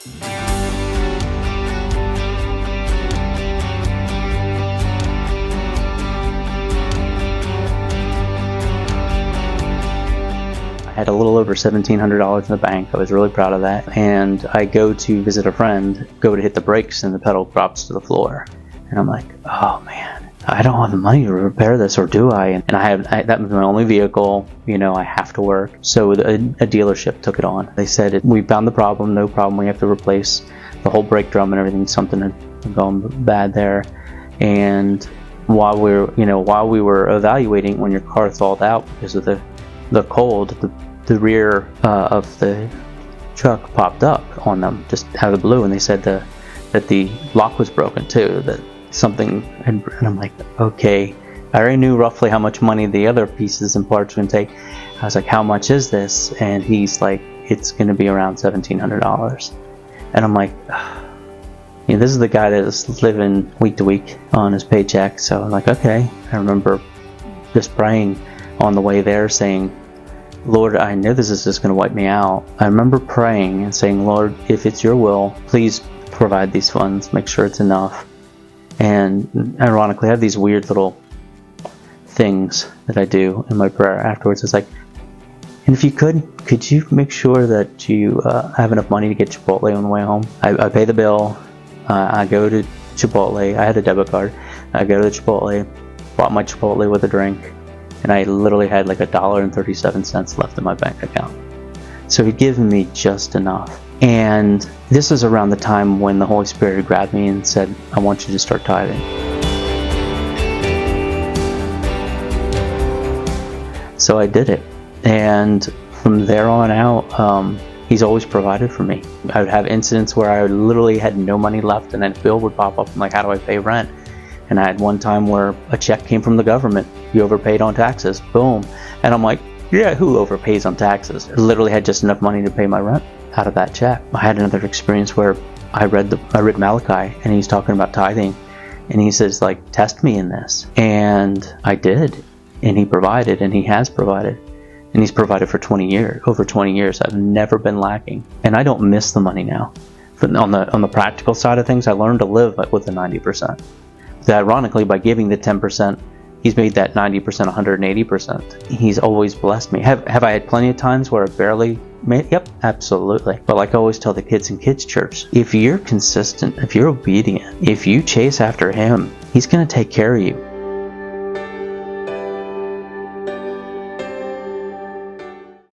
I had a little over $1,700 in the bank. I was really proud of that. And I go to visit a friend, go to hit the brakes, and the pedal drops to the floor. And I'm like, oh man, I don't have the money to repair this, or do I? And that was my only vehicle. I have to work. So a dealership took it on. They said, we found the problem, no problem. We have to replace the whole brake drum and everything. Something had gone bad there. And while we were evaluating, when your car thawed out because of the cold, the rear of the truck popped up on them just out of the blue, and they said that the lock was broken too, that something and I'm like, okay. I already knew roughly how much money the other pieces and parts would take. I was like, how much is this? And he's like, it's going to be around $1,700. And I'm like, this is the guy that is living week to week on his paycheck. So I'm like, okay. I remember just praying on the way there, saying, Lord, I know this is just going to wipe me out. I remember praying and saying, Lord, if it's your will, please provide these funds, make sure it's enough. And ironically, I have these weird little things that I do in my prayer afterwards. It's like, and if you could you make sure that you have enough money to get Chipotle on the way home? I pay the bill. I go to Chipotle. I had a debit card. I go to the Chipotle, bought my Chipotle with a drink, and I literally had like $1.37 left in my bank account. So he'd given me just enough. And this is around the time when the Holy Spirit grabbed me and said, I want you to start tithing. So I did it. And from there on out, he's always provided for me. I would have incidents where I literally had no money left, and then a bill would pop up. I'm like, how do I pay rent? And I had one time where a check came from the government. You overpaid on taxes. Boom. And I'm like, yeah, who overpays on taxes? I literally had just enough money to pay my rent out of that check. I had another experience where I read Malachi, and he's talking about tithing, and he says, like, test me in this. And I did. And he provided, and he has provided. And he's provided for 20 years, over 20 years. I've never been lacking. And I don't miss the money now. But on the practical side of things, I learned to live with the 90%. Ironically, by giving the 10%, he's made that 90% 180%. He's always blessed me. Have I had plenty of times where I barely made? Yep, absolutely. But like I always tell the kids in kids' church, if you're consistent, if you're obedient, if you chase after him, he's going to take care of you.